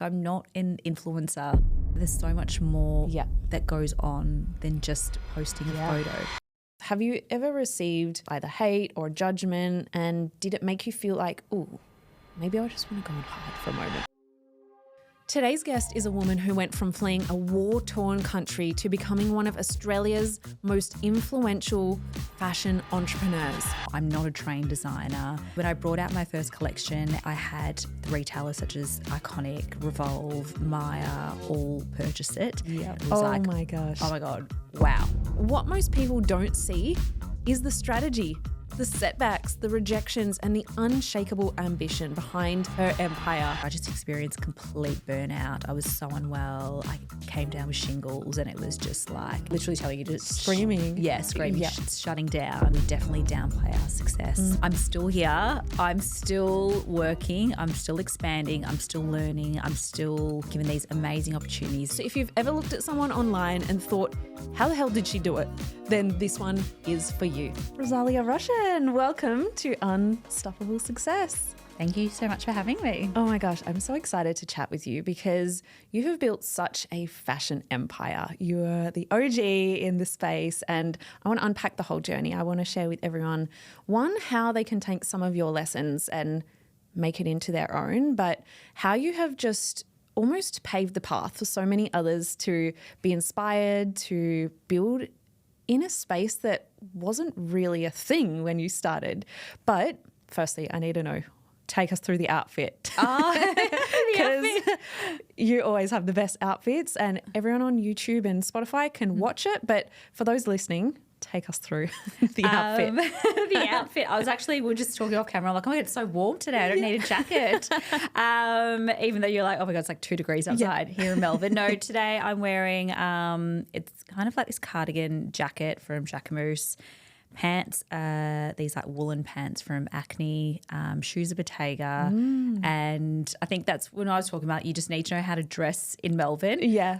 I'm not an influencer. There's so much more that goes on than just posting a photo. Have you ever received either hate or judgment, and did it make you feel like, ooh, maybe I just want to go and hide for a moment? Today's guest is a woman who went from fleeing a war-torn country to becoming one of Australia's most influential fashion entrepreneurs. I'm not a trained designer. When I brought out my first collection, I had retailers such as Iconic, Revolve, Maya all purchase it. Yeah. It was my gosh. Oh my God, wow. What most people don't see is the strategy, the setbacks, the rejections, and the unshakable ambition behind her empire. I just experienced complete burnout. I was so unwell. I came down with shingles and it was just like literally telling you to Screaming. Screaming, shutting down. We definitely downplay our success. I'm still here. I'm still working. I'm still expanding. I'm still learning. I'm still given these amazing opportunities. So if you've ever looked at someone online and thought, how the hell did she do it? Then this one is for you. Rozalia Russian, welcome to Unstoppable Success. Thank you so much for having me. Oh my gosh, I'm so excited to chat with you because you have built such a fashion empire. You are the OG in the space, and I want to unpack the whole journey. I want to share with everyone, one, how they can take some of your lessons and make it into their own, but how you have just almost paved the path for so many others to be inspired, to build in a space that wasn't really a thing when you started. But firstly, I need to know, take us through the outfit. Because you always have the best outfits and everyone on YouTube and Spotify can watch it. But for those listening, take us through the outfit. The outfit. We were just talking off camera. I'm like, oh my God, it's so warm today. I don't need a jacket. Even though you're like, oh my God, it's like 2 degrees outside here in Melbourne. No, today I'm wearing, it's kind of like this cardigan jacket from Jacquemus. Pants, these like woolen pants from Acne, shoes are Bottega. And I think that's when I was talking about you just need to know how to dress in Melbourne. Yeah.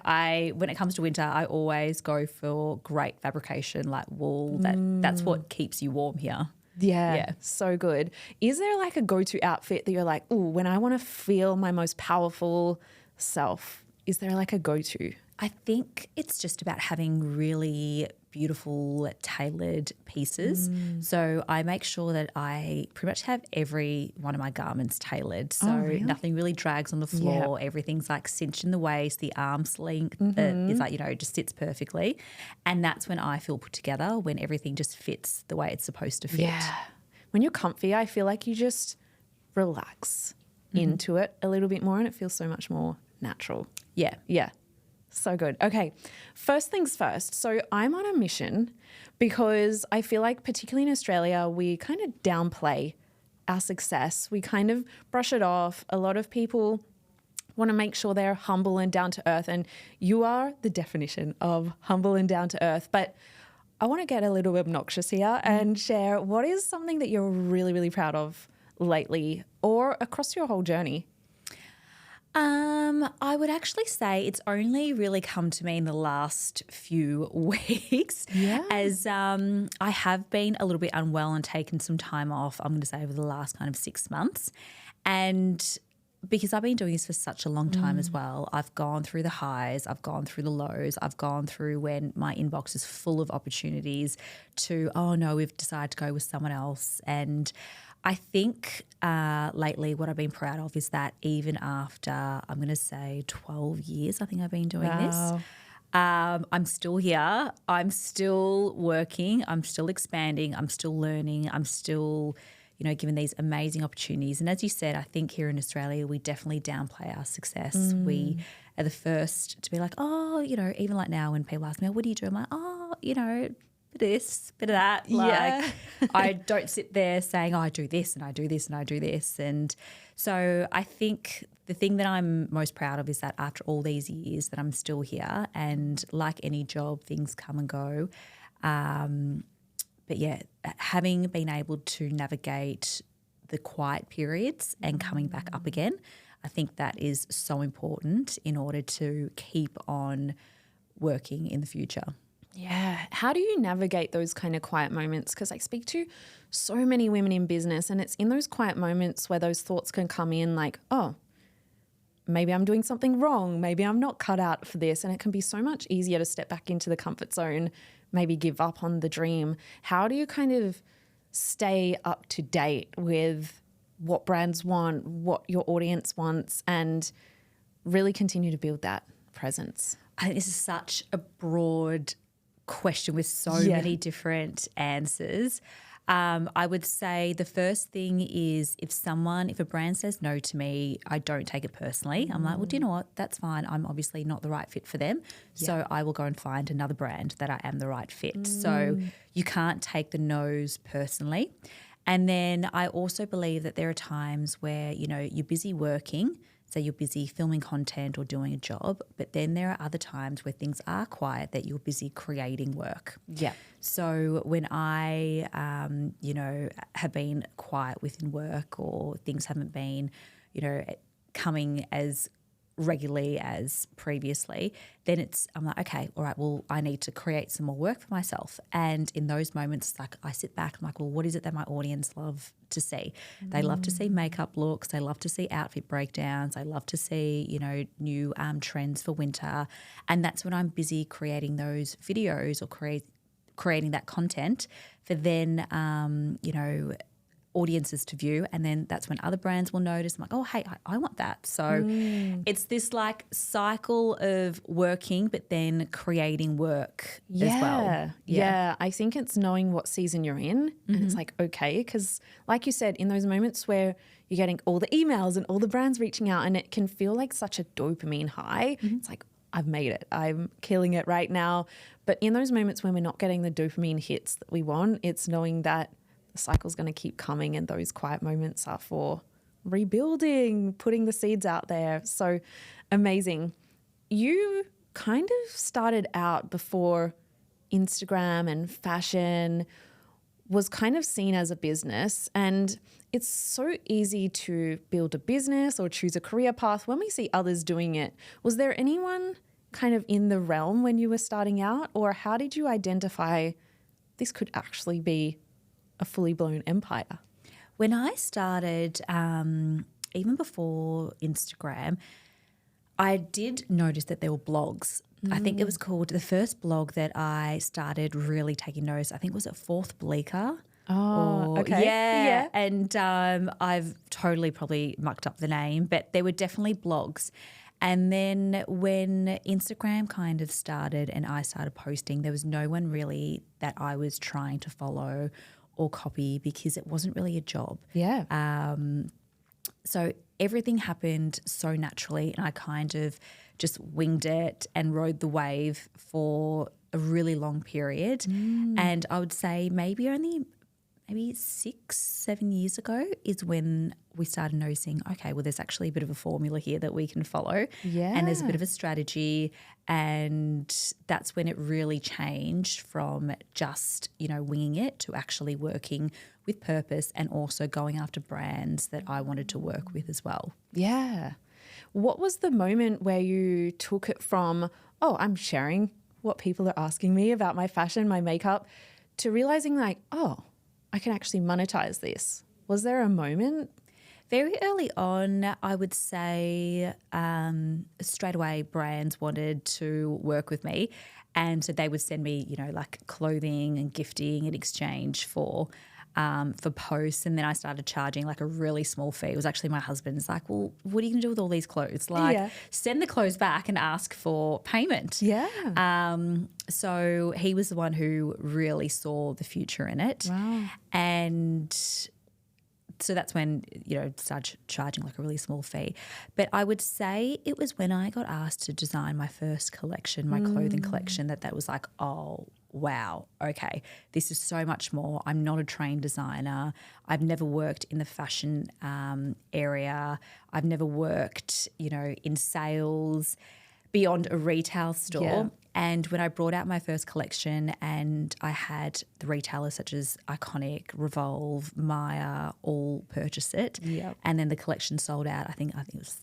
When it comes to winter, I always go for great fabrication like wool. That's what keeps you warm here. Yeah, so good. Is there like a go-to outfit that you're like, ooh, when I want to feel my most powerful self, is there like a go-to? I think it's just about having really beautiful tailored pieces. So I make sure that I pretty much have every one of my garments tailored. So nothing really drags on the floor. Yeah. Everything's like cinched in the waist, the arm's length is like, just sits perfectly. And that's when I feel put together, when everything just fits the way it's supposed to fit. Yeah. When you're comfy, I feel like you just relax into it a little bit more and it feels so much more natural. Yeah. Yeah. So good. Okay, first things first. So I'm on a mission because I feel like particularly in Australia, we kind of downplay our success. We kind of brush it off. A lot of people want to make sure they're humble and down to earth, and you are the definition of humble and down to earth. But I want to get a little obnoxious here and share what is something that you're really, really proud of lately or across your whole journey. I would actually say it's only really come to me in the last few weeks as I have been a little bit unwell and taken some time off, I'm going to say over the last kind of 6 months. And because I've been doing this for such a long time as well, I've gone through the highs, I've gone through the lows, I've gone through when my inbox is full of opportunities to, oh no, we've decided to go with someone else. And I think lately what I've been proud of is that even after, I'm going to say 12 years, I think I've been doing this. I'm still here. I'm still working. I'm still expanding. I'm still learning. I'm still, given these amazing opportunities. And as you said, I think here in Australia, we definitely downplay our success. We are the first to be like, oh, even like now when people ask me, oh, what do you do? I'm like, oh, bit of this, bit of that. Like I don't sit there saying, oh, I do this and I do this and I do this. And so I think the thing that I'm most proud of is that after all these years that I'm still here, and like any job, things come and go. But yeah, having been able to navigate the quiet periods and coming back up again, I think that is so important in order to keep on working in the future. Yeah. How do you navigate those kind of quiet moments? Because I speak to so many women in business, and it's in those quiet moments where those thoughts can come in like, oh, maybe I'm doing something wrong. Maybe I'm not cut out for this. And it can be so much easier to step back into the comfort zone, maybe give up on the dream. How do you kind of stay up to date with what brands want, what your audience wants, and really continue to build that presence? I think this is such a broad question with so many different answers. I would say the first thing is if a brand says no to me, I don't take it personally. I'm like, well, do you know what? That's fine. I'm obviously not the right fit for them. So I will go and find another brand that I am the right fit. So you can't take the no's personally. And then I also believe that there are times where, you're busy working. So you're busy filming content or doing a job, but then there are other times where things are quiet that you're busy creating work. Yeah. So when I, have been quiet within work or things haven't been, coming as regularly as previously, then I'm like, okay, all right, well, I need to create some more work for myself. And in those moments, like I sit back, I'm like, well, what is it that my audience love to see? They love to see makeup looks. They love to see outfit breakdowns. They love to see, new trends for winter. And that's when I'm busy creating those videos or creating that content for then, audiences to view, and then that's when other brands will notice. I'm like, oh, hey, I want that. So it's this like cycle of working but then creating work as well. Yeah, I think it's knowing what season you're in, and it's like, okay, because like you said, in those moments where you're getting all the emails and all the brands reaching out and it can feel like such a dopamine high, it's like, I've made it. I'm killing it right now. But in those moments when we're not getting the dopamine hits that we want, it's knowing that the cycle's going to keep coming, and those quiet moments are for rebuilding, putting the seeds out there. So amazing. You kind of started out before Instagram and fashion was kind of seen as a business, and it's so easy to build a business or choose a career path when we see others doing it. Was there anyone kind of in the realm when you were starting out, or how did you identify this could actually be a fully blown empire? When I started, even before Instagram, I did notice that there were blogs. I think it was called, the first blog that I started really taking notice, I think was at Fourth Bleaker. Okay. Yeah. And I've totally probably mucked up the name, but there were definitely blogs. And then when Instagram kind of started and I started posting, there was no one really that I was trying to follow or copy because it wasn't really a job. Yeah. So everything happened so naturally, and I kind of just winged it and rode the wave for a really long period. And I would say maybe 6-7 years ago is when we started noticing, okay, well, there's actually a bit of a formula here that we can follow. Yeah. And there's a bit of a strategy. And that's when it really changed from just, winging it to actually working with purpose and also going after brands that I wanted to work with as well. Yeah. What was the moment where you took it from, oh, I'm sharing what people are asking me about my fashion, my makeup, to realizing like, oh, I can actually monetize this? Was there a moment? Very early on, I would say straight away brands wanted to work with me, and so they would send me, like clothing and gifting in exchange for posts. And then I started charging like a really small fee. It was actually my husband's like, well, what are you going to do with all these clothes? Like send the clothes back and ask for payment. Yeah. So he was the one who really saw the future in it. Wow. And so that's when, started charging like a really small fee. But I would say it was when I got asked to design my first collection, my clothing collection, that was like, oh, wow, okay, this is so much more. I'm not a trained designer. I've never worked in the fashion area. I've never worked, in sales beyond a retail store. Yeah. And when I brought out my first collection and I had the retailers such as Iconic, Revolve, Maya all purchase it, and then the collection sold out, I think it was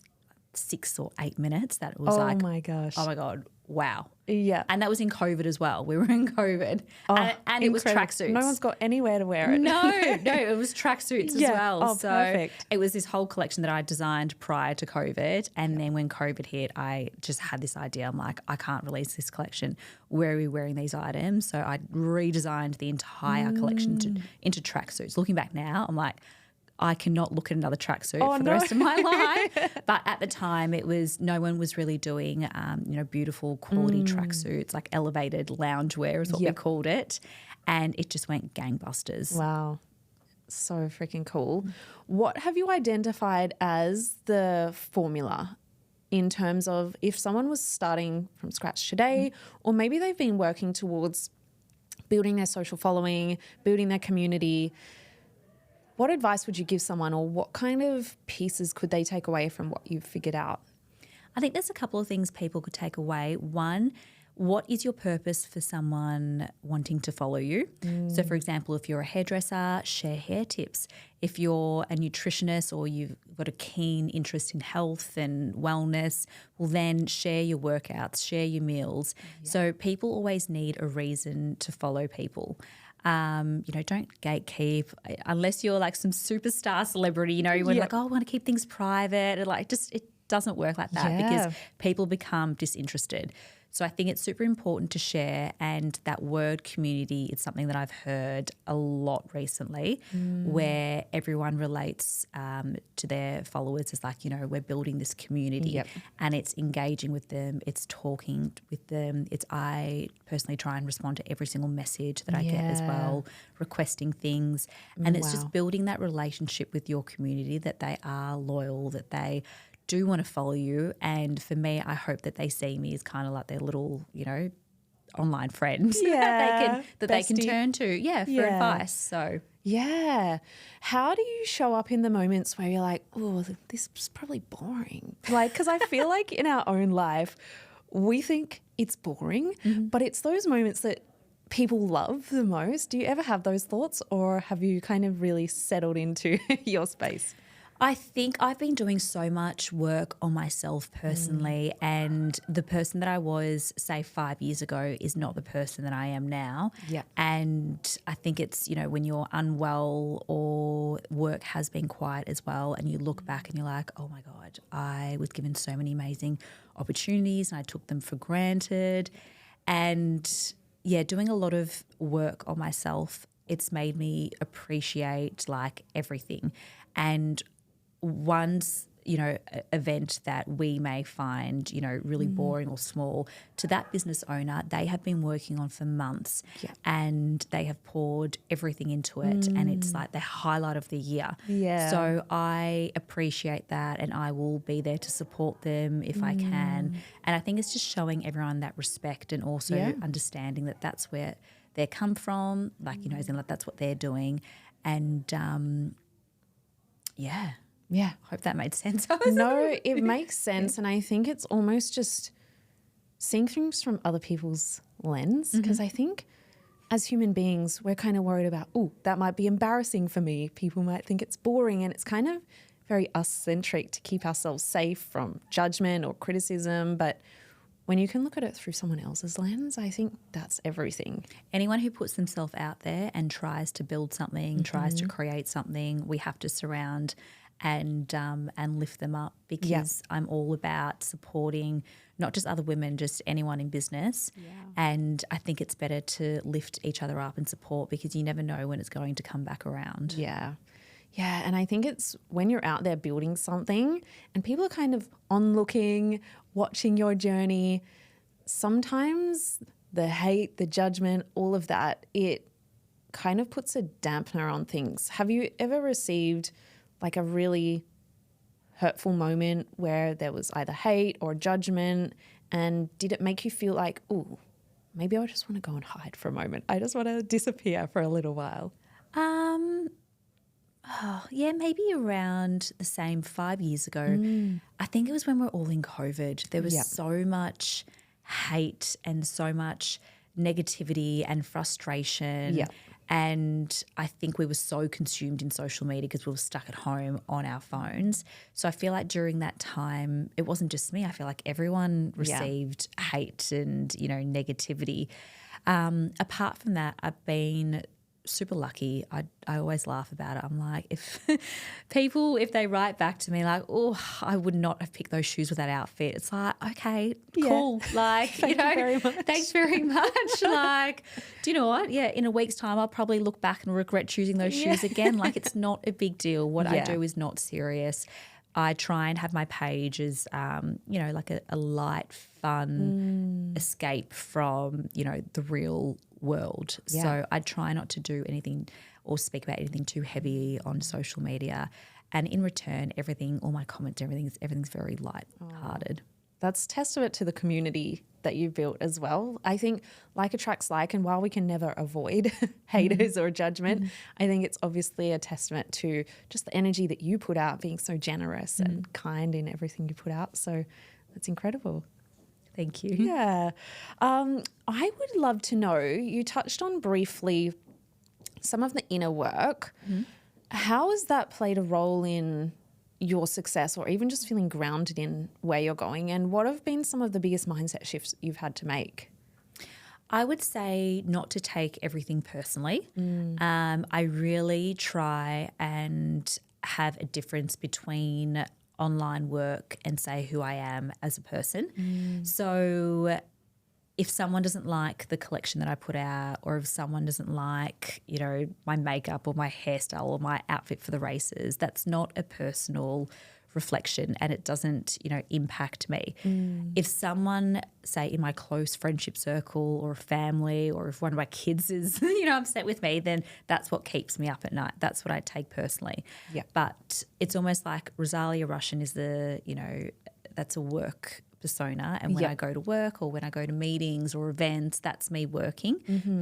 about 6 or 8 minutes that it was Oh my gosh. oh my God, wow. Yeah. And that was in COVID as well. We were in COVID. And it was tracksuits. No one's got anywhere to wear it. No, it was tracksuits as well. Oh, so perfect. it was this whole collection that I designed prior to COVID. And then when COVID hit, I just had this idea. I'm like, I can't release this collection. Where are we wearing these items? So I redesigned the entire collection into tracksuits. Looking back now, I'm like, I cannot look at another tracksuit for the rest of my life. But at the time, it was no one was really doing, beautiful quality tracksuits, like elevated loungewear is what we called it. And it just went gangbusters. Wow. So freaking cool. What have you identified as the formula in terms of if someone was starting from scratch today, or maybe they've been working towards building their social following, building their community? What advice would you give someone, or what kind of pieces could they take away from what you've figured out? I think there's a couple of things people could take away. One, what is your purpose for someone wanting to follow you? So, for example, if you're a hairdresser, share hair tips. If you're a nutritionist or you've got a keen interest in health and wellness, well, then share your workouts, share your meals. Yeah. So people always need a reason to follow people. Don't gatekeep unless you're like some superstar celebrity, you're like, oh, I want to keep things private. It doesn't work like that because people become disinterested. So I think it's super important to share, and that word community is something that I've heard a lot recently where everyone relates to their followers as like, we're building this community and it's engaging with them, it's talking with them. I personally try and respond to every single message that I get as well, requesting things. And it's just building that relationship with your community, that they are loyal, that they do want to follow you. And for me, I hope that they see me as kind of like their little, online friend that they can turn to, for advice. So how do you show up in the moments where you're like, oh, this is probably boring? Like, because I feel like in our own life, we think it's boring, but it's those moments that people love the most. Do you ever have those thoughts, or have you kind of really settled into your space? I think I've been doing so much work on myself personally, and the person that I was, say, 5 years ago is not the person that I am now. Yeah. And I think it's, when you're unwell or work has been quiet as well, and you look back and you're like, oh my God, I was given so many amazing opportunities and I took them for granted. And doing a lot of work on myself, it's made me appreciate like everything. And one's, event that we may find, really boring or small, to that business owner, they have been working on for months and they have poured everything into it, and it's like the highlight of the year. Yeah. So I appreciate that, and I will be there to support them if I can. And I think it's just showing everyone that respect, and also understanding that that's where they come from, like, as in like that's what they're doing. And yeah. Hope that made sense. No, it makes sense. And I think it's almost just seeing things from other people's lens, because I think as human beings, we're kind of worried about, oh, that might be embarrassing for me. People might think it's boring, and it's kind of very us-centric to keep ourselves safe from judgment or criticism. But when you can look at it through someone else's lens, I think that's everything. Anyone who puts themselves out there and tries to build something, tries to create something, we have to surround and lift them up, because I'm all about supporting not just other women, just anyone in business. Yeah. And I think it's better to lift each other up and support, because you never know when it's going to come back around. Yeah. Yeah, and I think it's when you're out there building something and people are kind of onlooking, watching your journey, sometimes the hate, the judgment, all of that, it kind of puts a dampener on things. Have you ever received like a really hurtful moment where there was either hate or judgment, and did it make you feel like, oh, maybe I just want to go and hide for a moment. I just want to disappear for a little while? Maybe around the same 5 years ago. I think it was when we were all in COVID. There was so much hate and so much negativity and frustration. And I think we were so consumed in social media because we were stuck at home on our phones. So I feel like during that time, it wasn't just me. I feel like everyone received hate and, negativity. Apart from that, I've been super lucky. I always laugh about it. I'm like, if they write back to me like, oh, I would not have picked those shoes with that outfit. It's like, okay, cool. Like, Thank you very much. Thanks very much. Like, do you know what? Yeah, in a week's time, I'll probably look back and regret choosing those shoes again. Like, it's not a big deal. What I do is not serious. I try and have my page as, like a light, fun escape from, the real world. Yeah. So I try not to do anything or speak about anything too heavy on social media. And in return, all my comments, everything's very light-hearted. That's testament to the community that you've built as well. I think like attracts like, and while we can never avoid haters or judgment, I think it's obviously a testament to just the energy that you put out, being so generous and kind in everything you put out. So that's incredible. Thank you. Yeah. I would love to know, you touched on briefly some of the inner work. How has that played a role in your success or even just feeling grounded in where you're going? And what have been some of the biggest mindset shifts you've had to make? I would say not to take everything personally. I really try and have a difference between online work and say who I am as a person. So if someone doesn't like the collection that I put out, or if someone doesn't like, my makeup or my hairstyle or my outfit for the races, that's not a personal reflection and it doesn't, impact me. If someone, say in my close friendship circle or a family, or if one of my kids is, upset with me, then that's what keeps me up at night. That's what I take personally. Yeah. But it's almost like Rozalia Russian is that's a work persona, and when I go to work or when I go to meetings or events, that's me working.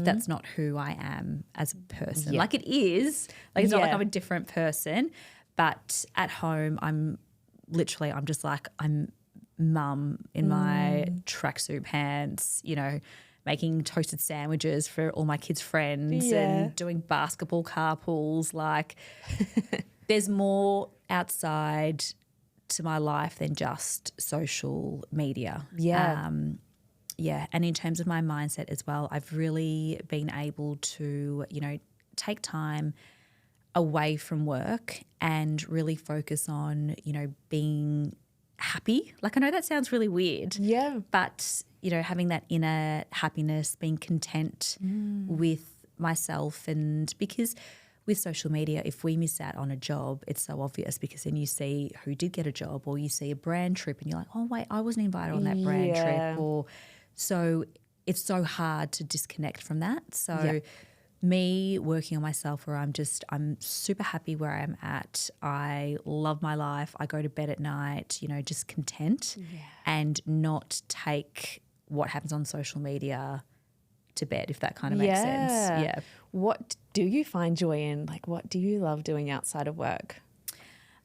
That's not who I am as a person. Like it is, like it's not like I'm a different person, but at home I'm just like I'm mum in my tracksuit pants, making toasted sandwiches for all my kids' friends and doing basketball carpools. Like there's more outside to my life than just social media. And in terms of my mindset as well, I've really been able to, take time away from work and really focus on, being happy. Like I know that sounds really weird. Yeah. But, having that inner happiness, being content with myself. And because with social media, if we miss out on a job, it's so obvious because then you see who did get a job, or you see a brand trip and you're like, oh, wait, I wasn't invited on that brand trip. Or so it's so hard to disconnect from that. So me working on myself where I'm super happy where I'm at. I love my life. I go to bed at night, just content and not take what happens on social media to bed, if that kind of makes sense. Yeah. What do you find joy in? Like, what do you love doing outside of work?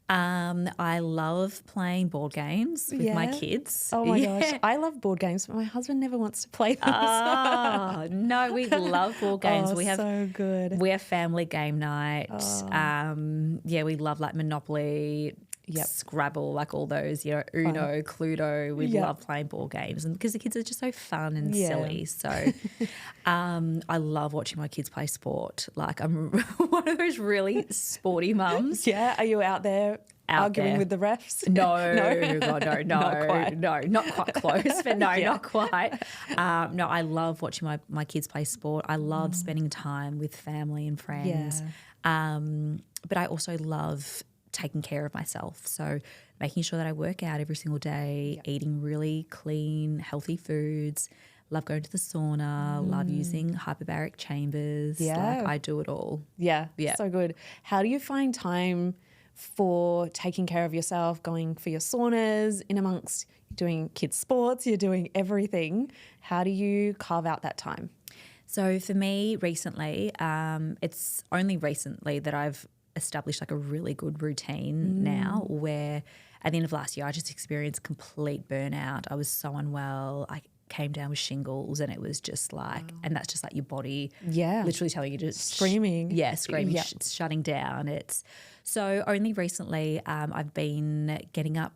I love playing board games with my kids. Oh my gosh. I love board games, but my husband never wants to play them. Oh, no, we love board games. We have so good. We have family game night. We love like Monopoly, Scrabble, like all those, Uno, Cluedo. We love playing board games, and because the kids are just so fun and silly. So I love watching my kids play sport. Like I'm one of those really sporty mums. Yeah. Are you out there arguing with the refs? No, God, no, not quite close, but no, not quite. No, I love watching my kids play sport. I love spending time with family and friends. But I also love taking care of myself. So making sure that I work out every single day, eating really clean, healthy foods, love going to the sauna, love using hyperbaric chambers. Like I do it all. Yeah. So good. How do you find time for taking care of yourself, going for your saunas, in amongst doing kids' sports, you're doing everything? How do you carve out that time? So for me recently, it's only recently that I've established like a really good routine now, where at the end of last year I just experienced complete burnout. I was so unwell. I came down with shingles, and it was just like, and that's just like your body literally telling you to screaming. Screaming, it's shutting down. It's so only recently I've been getting up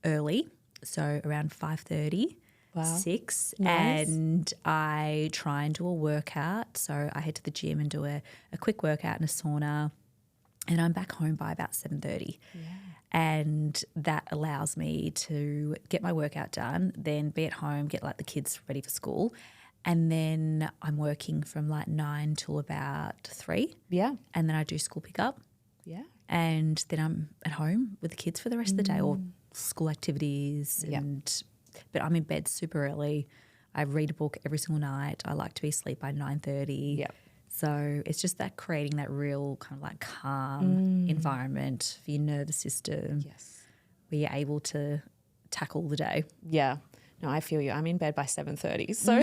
early, so around 5:30. 6, Nice. and I try and do a workout. So I head to the gym and do a quick workout in a sauna, and I'm back home by about 7:30. And that allows me to get my workout done, then be at home, get like the kids ready for school. And then I'm working from like 9 till about 3. Yeah. And then I do school pickup. Yeah. And then I'm at home with the kids for the rest of the day, or school activities. But I'm in bed super early. I read a book every single night. I like to be asleep by 9:30. Yeah. So it's just that creating that real kind of like calm environment for your nervous system, where you're able to tackle the day. Yeah. No, I feel you. I'm in bed by 7:30. So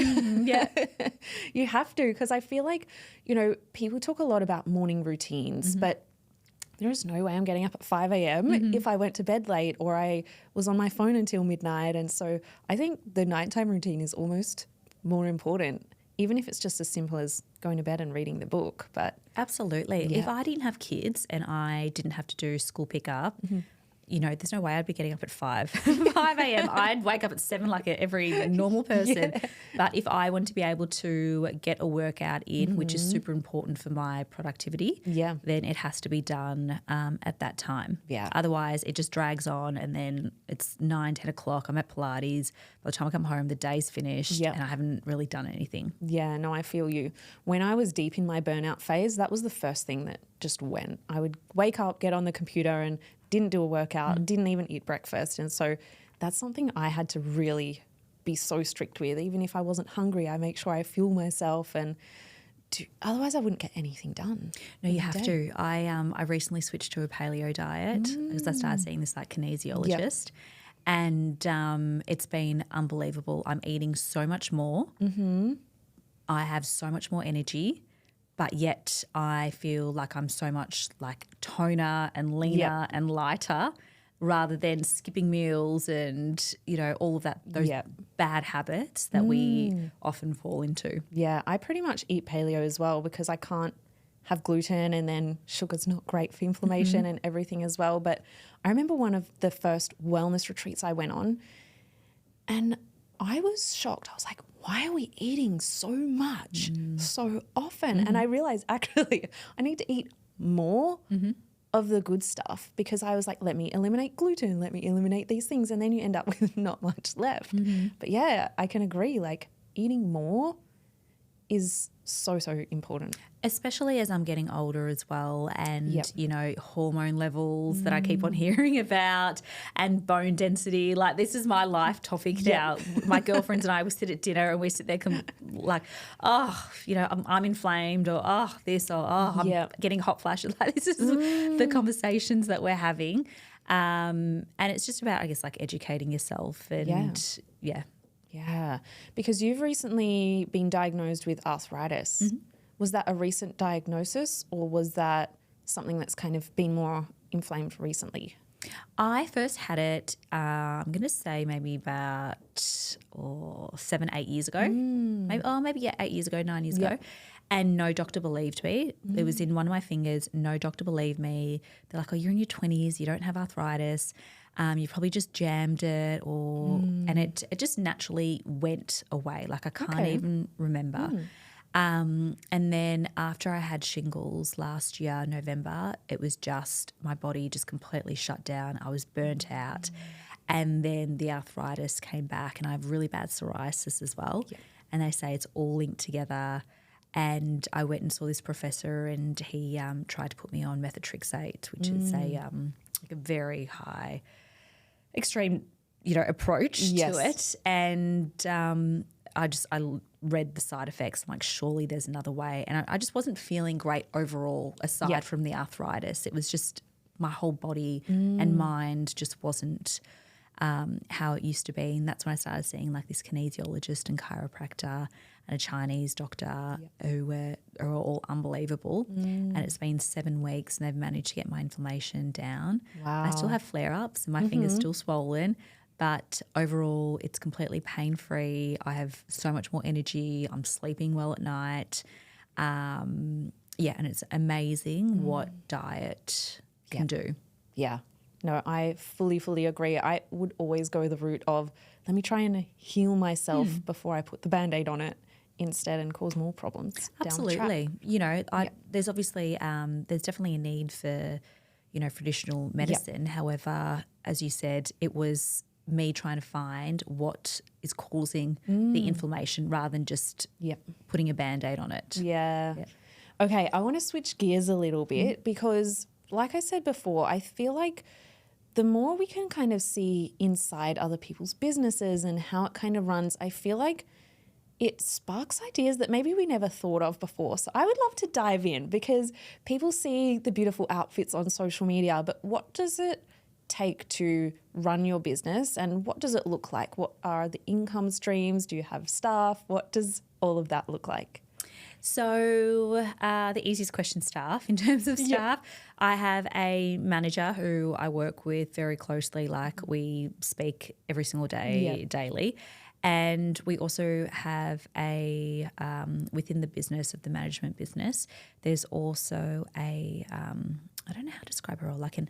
you have to, because I feel like, you know, people talk a lot about morning routines, but there is no way I'm getting up at 5 a.m. if I went to bed late or I was on my phone until midnight. And so I think the nighttime routine is almost more important, even if it's just as simple as going to bed and reading the book. But absolutely. If I didn't have kids and I didn't have to do school pickup, you know, there's no way I'd be getting up at 5 a.m. I'd wake up at 7 like every normal person. But if I want to be able to get a workout in, which is super important for my productivity, then it has to be done at that time. Otherwise, it just drags on, and then it's 9, 10 o'clock. I'm at Pilates. By the time I come home, the day's finished and I haven't really done anything. Yeah, no, I feel you. When I was deep in my burnout phase, that was the first thing that just went. I would wake up, get on the computer and didn't do a workout, didn't even eat breakfast. And so that's something I had to really be so strict with. Even if I wasn't hungry, I make sure I fuel myself, and otherwise I wouldn't get anything done. No, you have to. I recently switched to a paleo diet because I started seeing this like kinesiologist. And it's been unbelievable. I'm eating so much more. I have so much more energy. But yet I feel like I'm so much like toner and leaner and lighter, rather than skipping meals and, you know, all of that, those bad habits that we often fall into. Yeah, I pretty much eat paleo as well because I can't have gluten, and then sugar's not great for inflammation and everything as well. But I remember one of the first wellness retreats I went on, and I was shocked. I was like, why are we eating so much so often? And I realized actually I need to eat more of the good stuff, because I was like, let me eliminate gluten, let me eliminate these things. And then you end up with not much left. But yeah, I can agree, like eating more is so, so important. Especially as I'm getting older as well, and, you know, hormone levels that I keep on hearing about, and bone density. Like, this is my life topic now. My girlfriends and I, we sit at dinner and we sit there like, oh, you know, I'm inflamed, or oh, this, or oh, I'm getting hot flashes. Like, this is the conversations that we're having. And it's just about, I guess, like educating yourself and Yeah, because you've recently been diagnosed with arthritis. Was that a recent diagnosis, or was that something that's kind of been more inflamed recently? I first had it, I'm going to say maybe about 7, 8 years ago. Maybe 8 years ago, 9 years ago. And no doctor believed me. It was in one of my fingers. No doctor believed me. They're like, oh, you're in your 20s. You don't have arthritis. You probably just jammed it, and it just naturally went away. Like, I can't even remember. And then after I had shingles last year, November, it was just, my body just completely shut down. I was burnt out. And then the arthritis came back, and I have really bad psoriasis as well. And they say it's all linked together. And I went and saw this professor, and he tried to put me on methotrexate, which is a very high, extreme, you know, approach to it. And I read the side effects. I'm like, surely there's another way. And I just wasn't feeling great overall, aside from the arthritis. It was just my whole body and mind just wasn't how it used to be. And that's when I started seeing like this kinesiologist and chiropractor and a Chinese doctor who are all unbelievable. And it's been 7 weeks and they've managed to get my inflammation down. I still have flare-ups and my finger's still swollen, But overall, it's completely pain-free. I have so much more energy. I'm sleeping well at night. And it's amazing what diet can do. Yeah. No, I fully agree. I would always go the route of let me try and heal myself before I put the Band-Aid on it instead and cause more problems. Absolutely. Down the track. You know, there's obviously there's definitely a need for, you know, traditional medicine. However, as you said, it was me trying to find what is causing the inflammation rather than just putting a Band-Aid on it. Yeah. Okay, I want to switch gears a little bit because, like I said before, I feel like the more we can kind of see inside other people's businesses and how it kind of runs, I feel like it sparks ideas that maybe we never thought of before. So I would love to dive in because people see the beautiful outfits on social media, but what does it take to run your business and what does it look like? What are the income streams? Do you have staff? What does all of that look like? So the easiest question, staff, in terms of staff, I have a manager who I work with very closely, like we speak every single day, daily. And we also have a, within the business of the management business, there's also a, I don't know how to describe her role, like an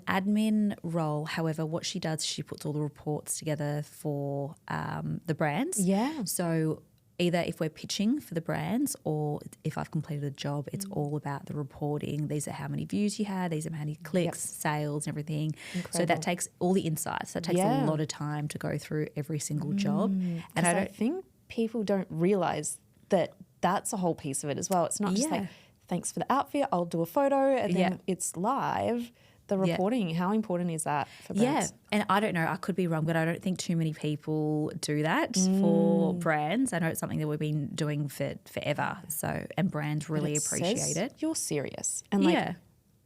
admin role. However, what she does, she puts all the reports together for the brands. Yeah. So either if we're pitching for the brands or if I've completed a job, it's all about the reporting. These are how many views you had, these are how many clicks, sales, and everything. Incredible. So that takes all the insights. That takes a lot of time to go through every single job. And I think people don't realise that that's a whole piece of it as well. It's not just like, thanks for the outfit, I'll do a photo, and then it's live. The reporting, how important is that for brands? Yeah, and I don't know, I could be wrong, but I don't think too many people do that for brands. I know it's something that we've been doing for forever, so and brands really appreciate it. You're serious. And like,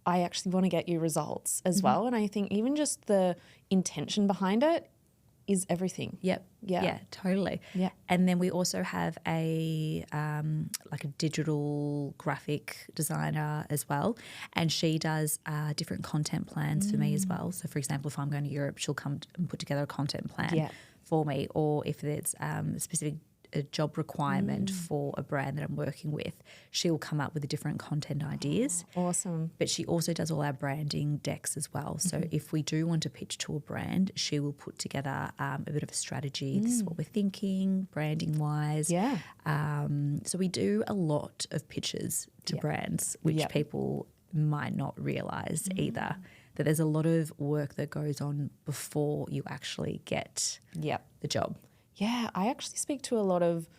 I actually want to get you results as well. And I think even just the intention behind it is everything. Yeah, totally. Yeah. And then we also have a like a digital graphic designer as well, and she does different content plans for me as well. So for example, if I'm going to Europe, she'll come and put together a content plan for me, or if there's a specific job requirement for a brand that I'm working with, she'll come up with the different content ideas. Awesome. But she also does all our branding decks as well. So if we do want to pitch to a brand, she will put together a bit of a strategy. This is what we're thinking, branding wise. Yeah. So we do a lot of pitches to brands, which people might not realise either. That there's a lot of work that goes on before you actually get the job. Yeah, I actually speak to a lot of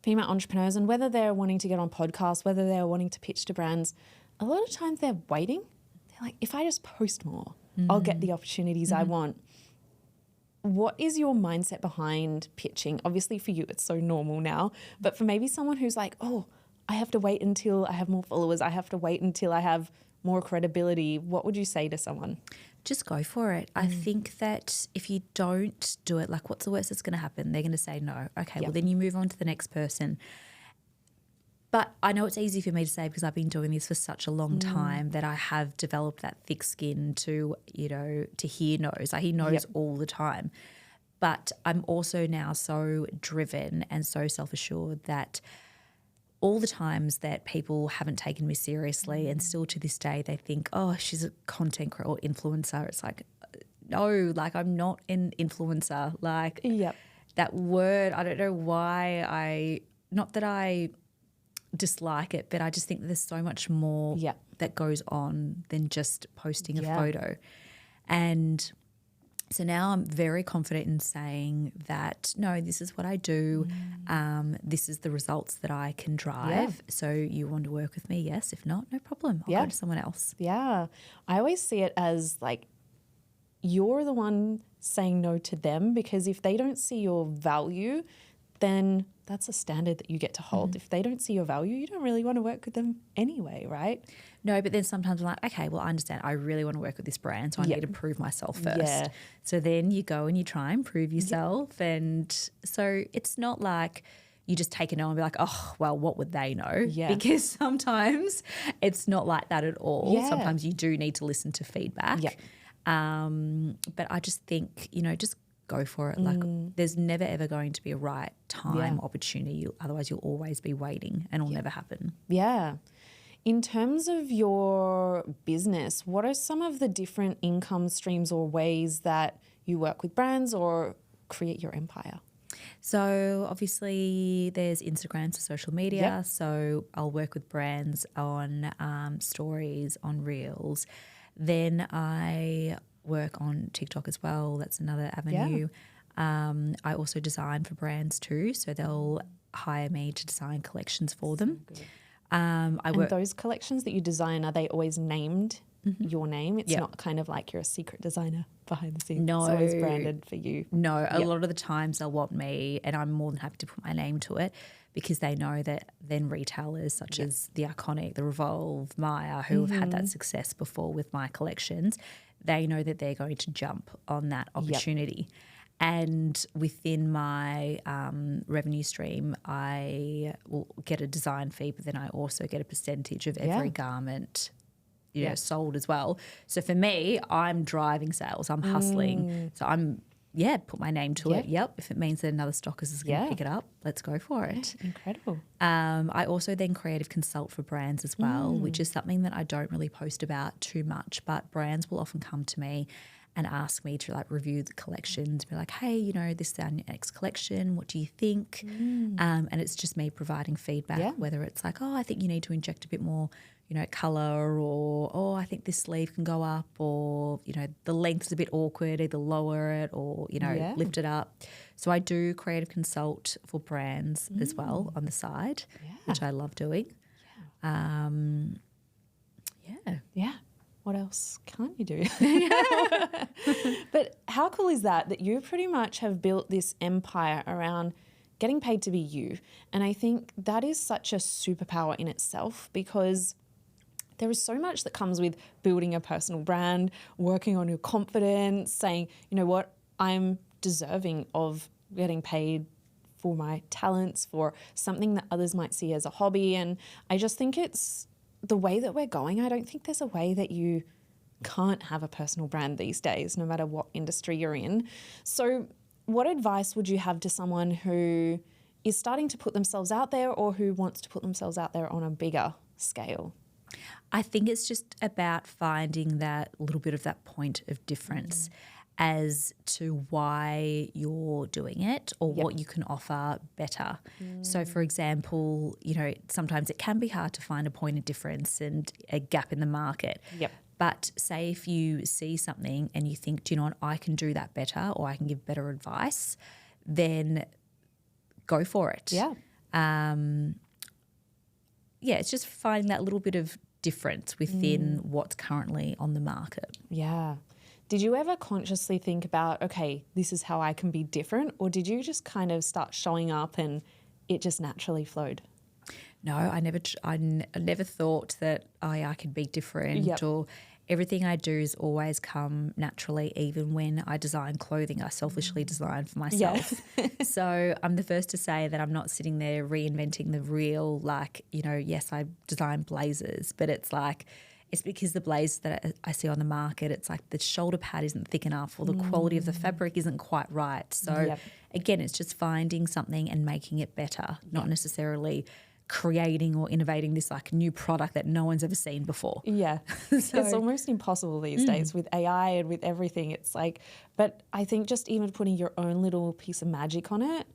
female entrepreneurs, and whether they're wanting to get on podcasts, whether they're wanting to pitch to brands, a lot of times they're waiting. They're like, if I just post more, I'll get the opportunities I want. What is your mindset behind pitching? Obviously for you, it's so normal now, but for maybe someone who's like, oh, I have to wait until I have more followers, I have to wait until I have more credibility, what would you say to someone? Just go for it. I think that if you don't do it, like what's the worst that's going to happen? They're going to say no. Okay, well then you move on to the next person. But I know it's easy for me to say because I've been doing this for such a long time that I have developed that thick skin to, you know, to hear no's. I hear no's all the time. But I'm also now so driven and so self-assured that all the times that people haven't taken me seriously and still to this day they think, oh, she's a content creator or influencer. It's like, no, like I'm not an influencer. Like that word, I don't know why not that I dislike it, but I just think that there's so much more that goes on than just posting a photo. And so now I'm very confident in saying that, no, this is what I do. This is the results that I can drive. So you want to work with me? Yes. If not, no problem. I'll go to someone else. Yeah. I always see it as like you're the one saying no to them, because if they don't see your value, then that's a standard that you get to hold. If they don't see your value, you don't really want to work with them anyway, right? No, but then sometimes I'm like, okay, well, I understand. I really want to work with this brand, so I need to prove myself first. So then you go and you try and prove yourself. And so it's not like you just take a no and be like, oh, well, what would they know? Because sometimes it's not like that at all. Sometimes you do need to listen to feedback. But I just think, you know, just go for it. Like there's never ever going to be a right time opportunity. Otherwise you'll always be waiting and it'll never happen. Yeah. In terms of your business, what are some of the different income streams or ways that you work with brands or create your empire? So obviously there's Instagram, so social media. Yep. So I'll work with brands on stories, on reels. Then I work on TikTok as well. That's another avenue. I also design for brands too. So they'll hire me to design collections for them. And those collections that you design, are they always named your name? It's not kind of like you're a secret designer behind the scenes. No. It's always branded for you. No, a lot of the times they'll want me, and I'm more than happy to put my name to it because they know that then retailers such as The Iconic, The Revolve, Maya, who have had that success before with my collections, they know that they're going to jump on that opportunity. And within my revenue stream, I will get a design fee, but then I also get a percentage of every garment sold as well. So for me, I'm driving sales. I'm hustling. So I'm, put my name to it. Yep. If it means that another stockist is going to pick it up, let's go for it. Incredible. I also then creative consult for brands as well, which is something that I don't really post about too much, but brands will often come to me and ask me to like review the collections, be like, hey, this is our next collection. What do you think? And it's just me providing feedback, whether it's like, oh, I think you need to inject a bit more, colour, or, oh, I think this sleeve can go up, or, the length is a bit awkward, either lower it or, lift it up. So I do creative consult for brands as well on the side, which I love doing. Yeah. What else can you do? But how cool is that you pretty much have built this empire around getting paid to be you? And I think that is such a superpower in itself, because there is so much that comes with building a personal brand, working on your confidence, saying, you know what, I'm deserving of getting paid for my talents, for something that others might see as a hobby. And I just think it's the way that we're going. I don't think there's a way that you can't have a personal brand these days, no matter what industry you're in. So what advice would you have to someone who is starting to put themselves out there, or who wants to put themselves out there on a bigger scale? I think it's just about finding that little bit of that point of difference as to why you're doing it, or what you can offer better. So, for example, sometimes it can be hard to find a point of difference and a gap in the market. But say if you see something and you think, do you know what, I can do that better, or I can give better advice, then go for it. It's just finding that little bit of difference within what's currently on the market. Did you ever consciously think about, okay, this is how I can be different, or did you just kind of start showing up and it just naturally flowed? No, I never thought that I could be different, or everything I do has always come naturally. Even when I design clothing, I selfishly design for myself. So I'm the first to say that I'm not sitting there reinventing the reel. Like, yes, I design blazers, but it's like, it's because the blazers that I see on the market, it's like the shoulder pad isn't thick enough, or the quality of the fabric isn't quite right. So again, it's just finding something and making it better, not necessarily creating or innovating this like new product that no one's ever seen before. It's almost impossible these days with AI and with everything. It's like, but I think just even putting your own little piece of magic on it,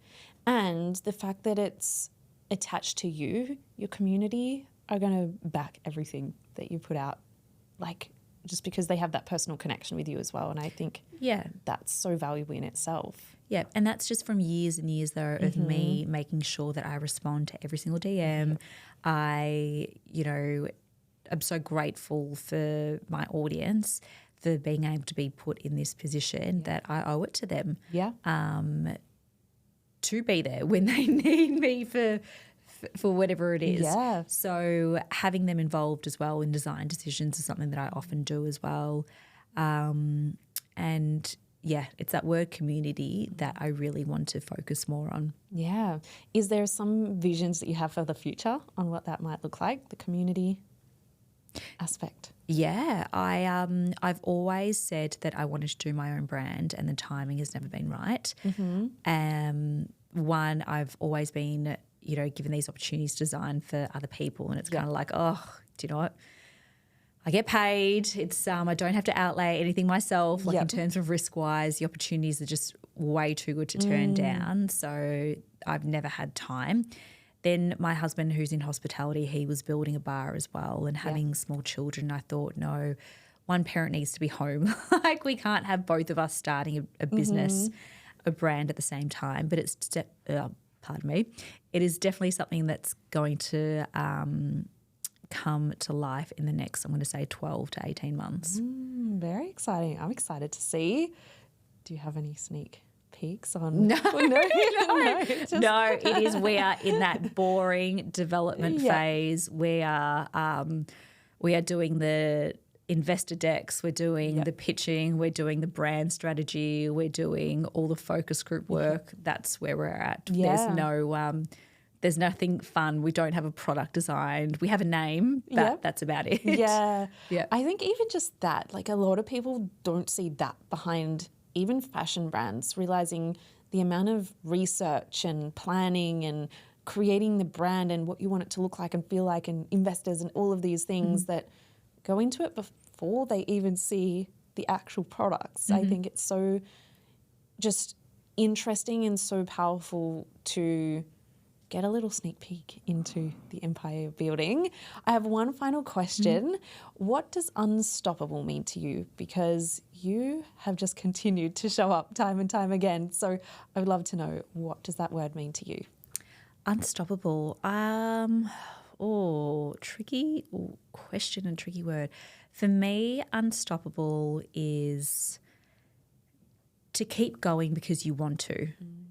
and the fact that it's attached to you, your community are going to back everything that you put out, like just because they have that personal connection with you as well. And I think that's so valuable in itself. And that's just from years and years though of me making sure that I respond to every single DM. I, I'm so grateful for my audience for being able to be put in this position that I owe it to them. To be there when they need me for whatever it is. So having them involved as well in design decisions is something that I often do as well. And it's that word community that I really want to focus more on. Is there some visions that you have for the future on what that might look like, the community aspect? Yeah, I've always said that I wanted to do my own brand, and the timing has never been right. One, I've always been, given these opportunities to design for other people, and it's kind of like, oh, do you know what? I get paid. It's I don't have to outlay anything myself. Like in terms of risk wise, the opportunities are just way too good to turn down. So I've never had time. Then my husband, who's in hospitality, he was building a bar as well and having small children. I thought, no, one parent needs to be home. Like we can't have both of us starting a business, a brand at the same time. But it's, pardon me, it is definitely something that's going to come to life in the next, I'm going to say 12 to 18 months. Very exciting. I'm excited to see. Do you have any sneak peeks on? No, no, no, it is. We are in that boring development phase. We are doing the investor decks. We're doing the pitching. We're doing the brand strategy. We're doing all the focus group work. That's where we're at. There's nothing fun. We don't have a product designed. We have a name, but that's about it. Yeah. I think even just that, like a lot of people don't see that behind even fashion brands, realizing the amount of research and planning and creating the brand and what you want it to look like and feel like, and investors and all of these things that go into it before they even see the actual products. I think it's so just interesting and so powerful to get a little sneak peek into the empire you're building. I have one final question. What does unstoppable mean to you? Because you have just continued to show up time and time again. So I would love to know, what does that word mean to you? Unstoppable. Tricky question and tricky word. For me, unstoppable is to keep going because you want to,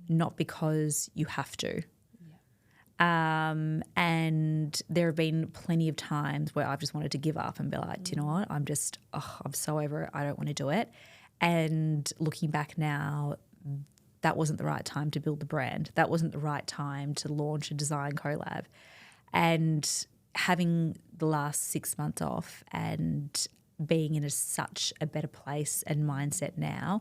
not because you have to. And there have been plenty of times where I've just wanted to give up and be like, do you know what? I'm so over it. I don't want to do it. And looking back now, that wasn't the right time to build the brand. That wasn't the right time to launch a design collab. And having the last 6 months off and being in such a better place and mindset now,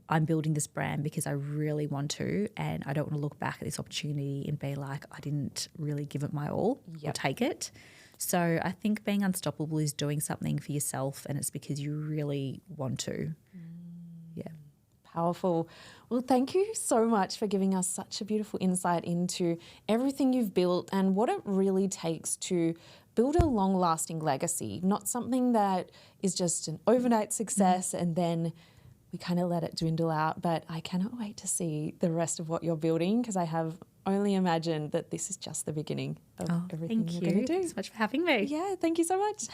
I'm building this brand because I really want to, and I don't want to look back at this opportunity and be like, I didn't really give it my all or take it. So I think being unstoppable is doing something for yourself, and it's because you really want to. Yeah. Powerful. Well, thank you so much for giving us such a beautiful insight into everything you've built and what it really takes to build a long-lasting legacy, not something that is just an overnight success and then we kind of let it dwindle out. But I cannot wait to see the rest of what you're building, because I have only imagined that this is just the beginning of everything you're going to do. Thank you so much for having me. Yeah, thank you so much.